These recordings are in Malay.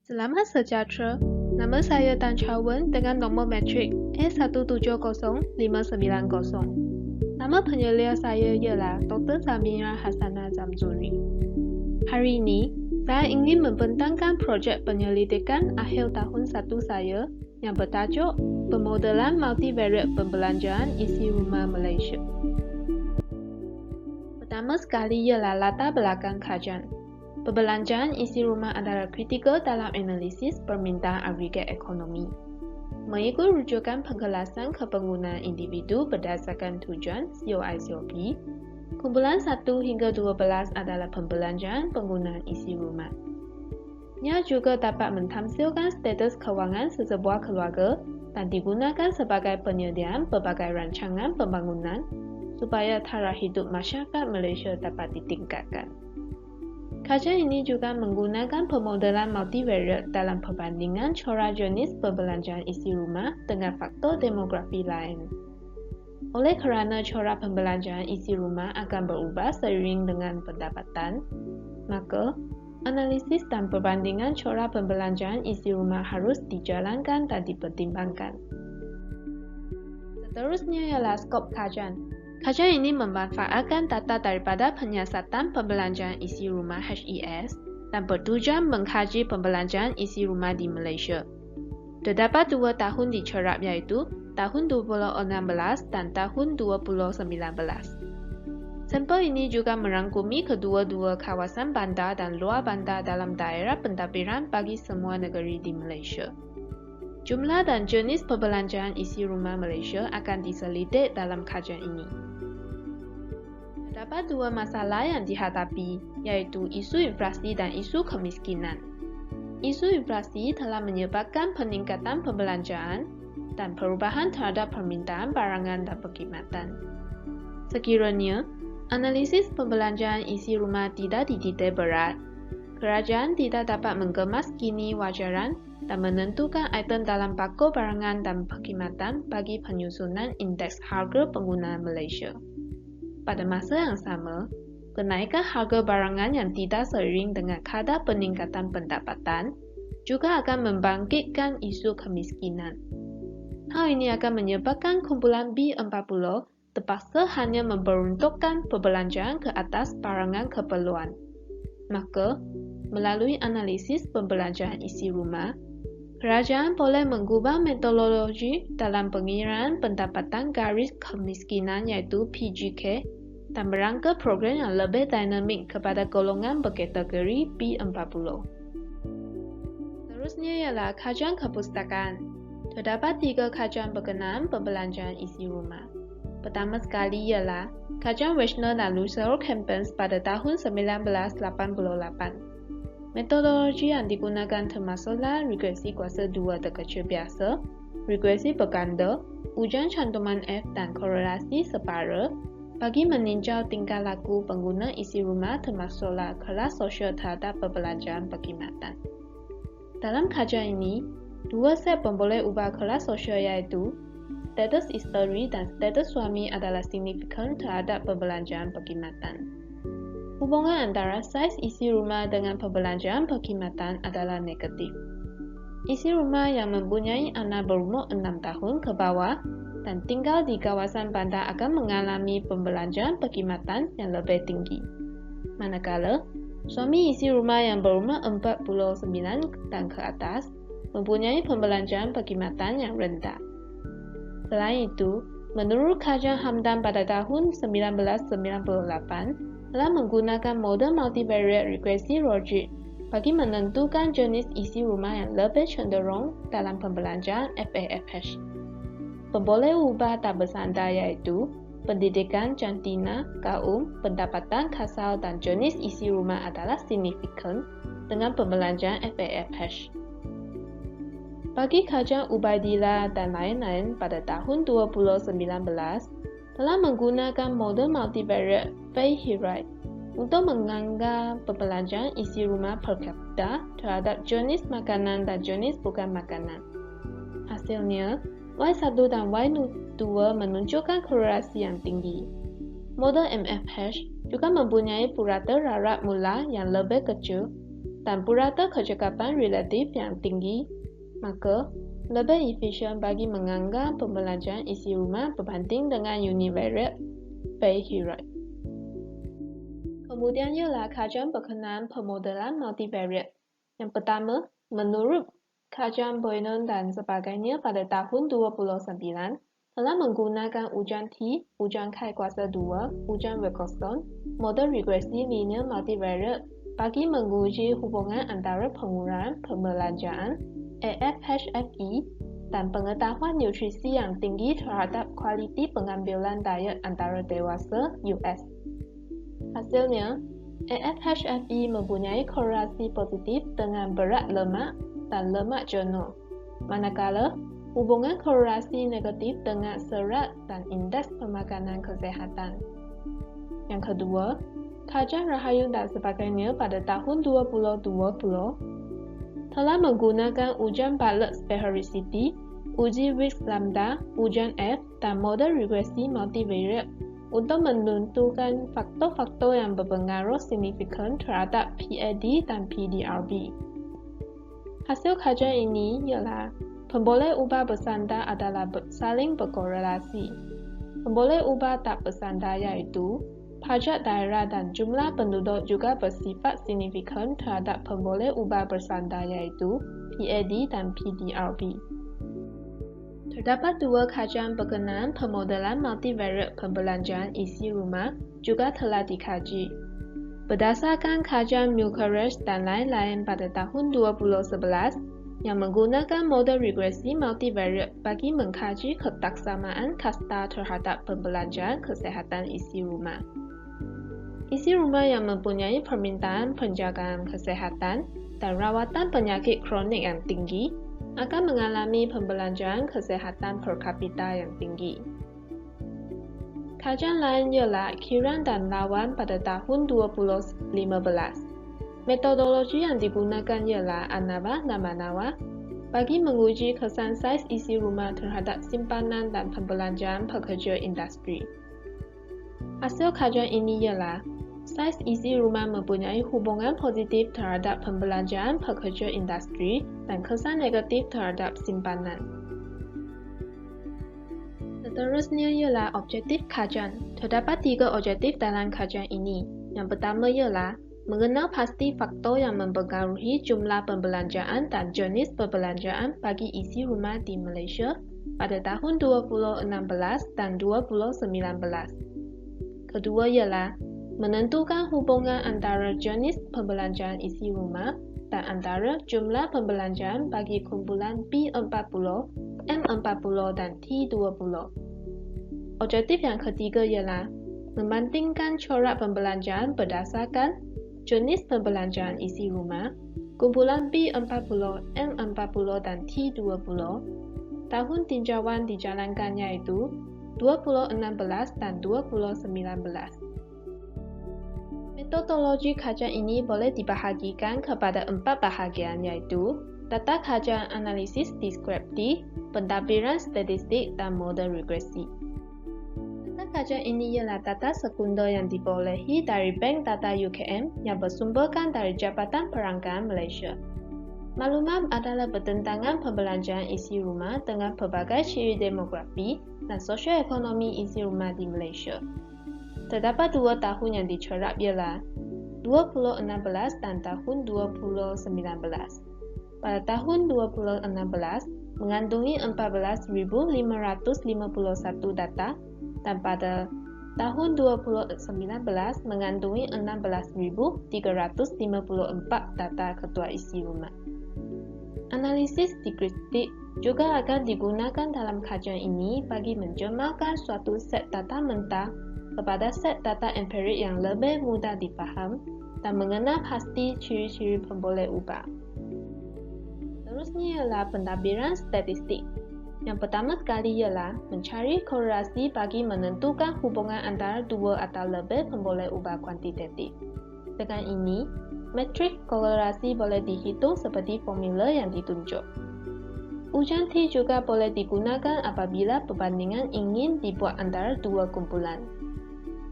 Selamat sejahtera. Nama saya Tan Chawen dengan nombor metrik A170-590. Nama penyelia saya ialah Dr. Samira Hasanah Zamzuri. Hari ini, saya ingin membentangkan projek penyelidikan akhir tahun 1 saya yang bertajuk Pemodelan Multivariate Pembelanjaan Isi Rumah Malaysia. Pertama sekali ialah latar belakang kajian. Perbelanjaan isi rumah adalah kritikal dalam analisis permintaan agregat ekonomi. Mengikut rujukan penjelasan kepenggunaan individu berdasarkan tujuan COI/COP, kumpulan 1 hingga 12 adalah pembelanjaan penggunaan isi rumah. Ia juga dapat mentamsilkan status kewangan sesebuah keluarga dan digunakan sebagai penyediaan berbagai rancangan pembangunan supaya taraf hidup masyarakat Malaysia dapat ditingkatkan. Kajian ini juga menggunakan pemodelan multivariate dalam perbandingan corak jenis perbelanjaan isi rumah dengan faktor demografi lain. Oleh kerana corak pembelanjaan isi rumah akan berubah seiring dengan pendapatan, maka analisis dan perbandingan corak pembelanjaan isi rumah harus dijalankan dan dipertimbangkan. Seterusnya ialah skop kajian. Kajian ini memanfaatkan data daripada penyiasatan pembelanjaan isi rumah HES dan bertujuan mengkaji pembelanjaan isi rumah di Malaysia. Terdapat 2 tahun dicerap iaitu tahun 2016 dan tahun 2019. Sampel ini juga merangkumi kedua-dua kawasan bandar dan luar bandar dalam daerah pentadbiran bagi semua negeri di Malaysia. Jumlah dan jenis perbelanjaan isi rumah Malaysia akan diselidik dalam kajian ini. Terdapat 2 masalah yang dihadapi, iaitu isu inflasi dan isu kemiskinan. Isu inflasi telah menyebabkan peningkatan perbelanjaan dan perubahan terhadap permintaan barangan dan perkhidmatan. Sekiranya analisis perbelanjaan isi rumah tidak dititik berat, kerajaan tidak dapat mengemas kini wajaran dan menentukan item dalam pakur barangan dan perkhidmatan bagi penyusunan indeks harga penggunaan Malaysia. Pada masa yang sama, kenaikan harga barangan yang tidak seiring dengan kadar peningkatan pendapatan juga akan membangkitkan isu kemiskinan. Hal ini akan menyebabkan kumpulan B40 terpaksa hanya memperuntukkan perbelanjaan ke atas barangan keperluan. Maka, melalui analisis perbelanjaan isi rumah, kerajaan boleh mengubah metodologi dalam pengiraan pendapatan garis kemiskinan iaitu PGK dan merangka program yang lebih dinamik kepada golongan berkategori B40. Seterusnya ialah kajian kepustakaan. Terdapat 3 kajian berkenaan perbelanjaan isi rumah. Pertama sekali ialah kajian Wechsner dan Lucero Campbell pada tahun 1988. Metodologi yang digunakan termasuklah regresi kuasa 2 terkecil biasa, regresi berganda, ujian cantuman F dan korelasi separa bagi meninjau tingkah laku pengguna isi rumah termasuklah kelas sosial terhadap perbelanjaan perkhidmatan. Dalam kajian ini, 2 set pemboleh ubah kelas sosial iaitu status isteri dan status suami adalah signifikan terhadap perbelanjaan perkhidmatan. Hubungan antara saiz isi rumah dengan perbelanjaan perkhidmatan adalah negatif. Isi rumah yang mempunyai anak berumur 6 tahun ke bawah dan tinggal di kawasan bandar akan mengalami pembelanjaan perkhidmatan yang lebih tinggi. Manakala, suami isi rumah yang berumur 49 dan ke atas mempunyai pembelanjaan perkhidmatan yang rendah. Selain itu, menurut kajian Hamdan pada tahun 1998, telah menggunakan model multivariate regresi logik bagi menentukan jenis isi rumah yang lebih cenderung dalam pembelanjaan FAFH. Pemboleh ubah tak bersandar iaitu pendidikan, jantina, kaum, pendapatan kasar dan jenis isi rumah adalah signifikan dengan pembelanjaan FAFH. Bagi kajian Ubaidillah dan lain-lain pada tahun 2019, telah menggunakan model multivariate Fahey-Wright untuk menganggap perbelanjaan isi rumah per kapita terhadap jenis makanan dan jenis bukan makanan. Hasilnya, Y1 dan Y2 menunjukkan korelasi yang tinggi. Model MFH juga mempunyai purata rarat mula yang lebih kecil dan purata kecakapan relatif yang tinggi, maka lebih efisien bagi menganggap pembelajaran isi rumah berbanding dengan univariate bihirate. Kemudian ialah kajian berkenaan pemodelan multivariate. Yang pertama, menurut kajian Boynon dan sebagainya pada tahun 2009, telah menggunakan ujian T, ujian Chi kuasa 2, ujian Wilcoxon, model regresi linear multivariate bagi menguji hubungan antara penguraian pembelanjaan AFHFE dan pengetahuan nutrisi yang tinggi terhadap kualiti pengambilan diet antara dewasa US. Hasilnya, AFHFE mempunyai korelasi positif dengan berat lemak dan lemak jenuh, manakala hubungan korelasi negatif dengan serat dan indeks pemakanan kesehatan. Yang kedua, kajian Rahayu dan sebagainya pada tahun 2020 telah menggunakan ujian Bartlett Sphericity, uji Weeks Lambda, ujian F, dan model regresi multivariate untuk menentukan faktor-faktor yang berpengaruh signifikan terhadap PAD dan PDRB. Hasil kajian ini ialah pemboleh ubah bersandar adalah saling berkorelasi. Pemboleh ubah tak bersandar iaitu pajak daerah dan jumlah penduduk juga bersifat signifikan terhadap pemboleh ubah bersandar iaitu PAD dan PDRB. Terdapat dua kajian berkenaan pemodelan multivariate pembelanjaan isi rumah juga telah dikaji. Berdasarkan kajian Mukeres dan lain-lain pada tahun 2011 yang menggunakan model regresi multivariate bagi mengkaji ketaksamaan kasta terhadap pembelanjaan kesehatan isi rumah. Isi rumah yang mempunyai permintaan penjagaan kesehatan dan rawatan penyakit kronik yang tinggi akan mengalami pembelanjaan kesehatan per kapita yang tinggi. Kajian lain ialah Kiran dan lawan pada tahun 2015. Metodologi yang digunakan ialah ANAVA dan MANAVA bagi menguji kesan saiz isi rumah terhadap simpanan dan pembelanjaan pekerja industri. Hasil kajian ini ialah saiz isi rumah mempunyai hubungan positif terhadap pembelanjaan pekerja industri dan kesan negatif terhadap simpanan. Seterusnya ialah objektif kajian. Terdapat 3 objektif dalam kajian ini. Yang pertama ialah mengenal pasti faktor yang mempengaruhi jumlah pembelanjaan dan jenis perbelanjaan bagi isi rumah di Malaysia pada tahun 2016 dan 2019. Kedua ialah menentukan hubungan antara jenis pembelanjaan isi rumah dan antara jumlah pembelanjaan bagi kumpulan B40, M40 dan T20. Objektif yang ketiga ialah membandingkan corak pembelanjaan berdasarkan jenis pembelanjaan isi rumah, kumpulan B40, M40 dan T20. Tahun tinjauan dijalankan iaitu 2016 dan 2019. Metodologi kajian ini boleh dibahagikan kepada 4 bahagian iaitu data kajian analisis deskriptif, pentadbiran statistik dan model regresi. Data kajian ini ialah data sekunder yang diperolehi dari Bank Data UKM yang bersumberkan dari Jabatan Perangkaan Malaysia. Maklumat adalah bertentangan pembelanjaan isi rumah dengan pelbagai ciri demografi dan sosioekonomi isi rumah di Malaysia. Terdapat 2 tahun yang dicerap ialah 2016 dan tahun 2019. Pada tahun 2016 mengandungi 14,551 data dan pada tahun 2019 mengandungi 16,354 data ketua isi rumah. Analisis deskriptif juga akan digunakan dalam kajian ini bagi menjemalkan suatu set data mentah kepada set data empirik yang lebih mudah difaham dan mengenal pasti ciri-ciri pemboleh ubah. Seterusnya ialah pentadbiran statistik. Yang pertama sekali ialah mencari korelasi bagi menentukan hubungan antara 2 atau lebih pemboleh ubah kuantitatif. Dengan ini, metrik korelasi boleh dihitung seperti formula yang ditunjuk. Ujian T juga boleh digunakan apabila perbandingan ingin dibuat antara 2 kumpulan.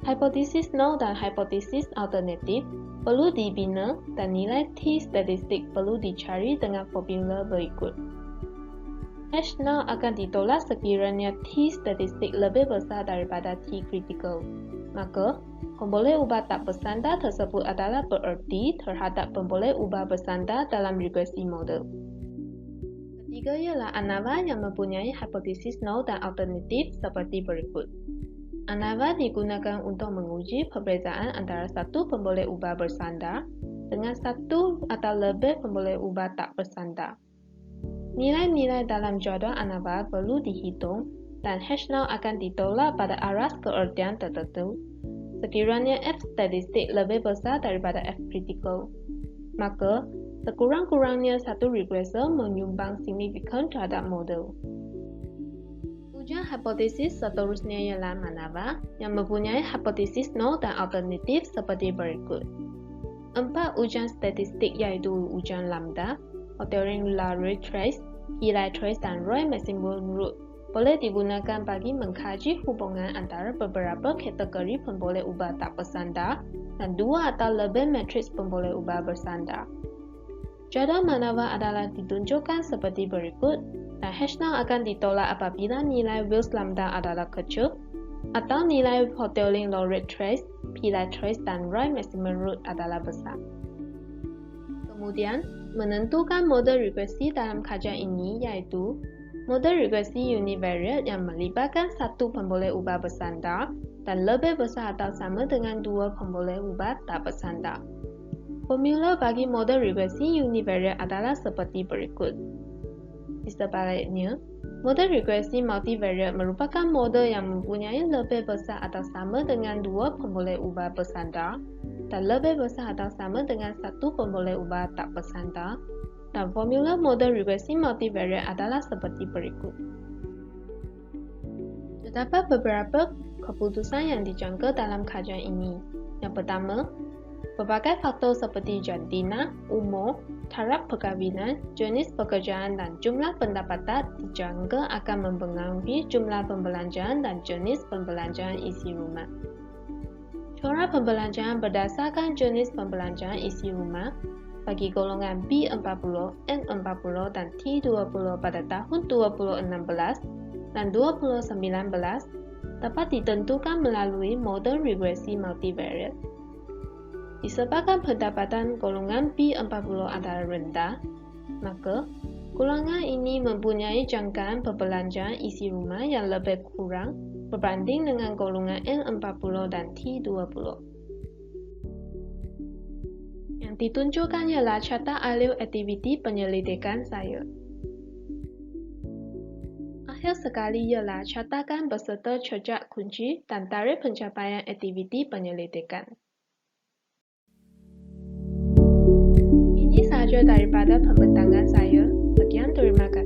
Hipotesis nol dan hipotesis alternatif perlu dibina dan nilai T statistik perlu dicari dengan formula berikut. H0 akan ditolak sekiranya T statistik lebih besar daripada T critical. Maka, pemboleh ubah tak bersandar tersebut adalah bererti terhadap pemboleh ubah bersandar dalam regresi model. Ketiga ialah ANAVA yang mempunyai hipotesis nol dan alternatif seperti berikut. ANAVA digunakan untuk menguji perbezaan antara satu pemboleh ubah bersandar dengan satu atau lebih pemboleh ubah tak bersandar. Nilai-nilai dalam jadual ANAVA perlu dihitung dan H0 akan ditolak pada aras keertian tertentu sekiranya F statistik lebih besar daripada F critical. Maka, sekurang-kurangnya satu regresor menyumbang signifikan terhadap model. Ujian hipotesis seterusnya ialah MANAVA yang mempunyai hipotesis nol dan alternatif seperti berikut. 4 ujian statistik iaitu ujian lambda, ordering Lowry trace, Pillai trace dan Roy maximum root boleh digunakan bagi mengkaji hubungan antara beberapa kategori pemboleh ubah tak bersandar dan dua atau lebih matriks pemboleh ubah bersandar. Jadual MANAVA adalah ditunjukkan seperti berikut dan H0 akan ditolak apabila nilai Wills lambda adalah kecil atau nilai Hotelling Lowry trace, Pillai trace dan Roy maximum root adalah besar. Kemudian, menentukan model regresi dalam kajian ini iaitu model regresi univariate yang melibatkan satu pemboleh ubah bersandar dan lebih besar atau sama dengan dua pemboleh ubah tak bersandar. Formula bagi model regresi univariate adalah seperti berikut. Di sebaliknya, model regresi multivariate merupakan model yang mempunyai lebih besar atau sama dengan dua pemboleh ubah bersandar dan lebih besar atau sama dengan satu pemboleh ubah tak bersandar. Dan formula model regresi multivariate adalah seperti berikut. Terdapat beberapa keputusan yang dijangka dalam kajian ini. Yang pertama, berbagai faktor seperti jantina, umur, taraf perkahwinan, jenis pekerjaan dan jumlah pendapatan dijangka akan mempengaruhi jumlah pembelanjaan dan jenis pembelanjaan isi rumah. Corak pembelanjaan berdasarkan jenis pembelanjaan isi rumah bagi golongan B40, N40 dan T20 pada tahun 2016 dan 2019 dapat ditentukan melalui model regresi multivariate. Disebabkan pendapatan golongan B40 adalah rendah, maka golongan ini mempunyai jangkaan perbelanjaan isi rumah yang lebih kurang berbanding dengan golongan N40 dan T20. Yang ditunjukkan ialah carta alur aktiviti penyelidikan saya. Akhir sekali ialah catakan beserta cerjak kunci dan tarikh pencapaian aktiviti penyelidikan. Ini sahaja daripada pembentangan saya. Sekian, terima kasih.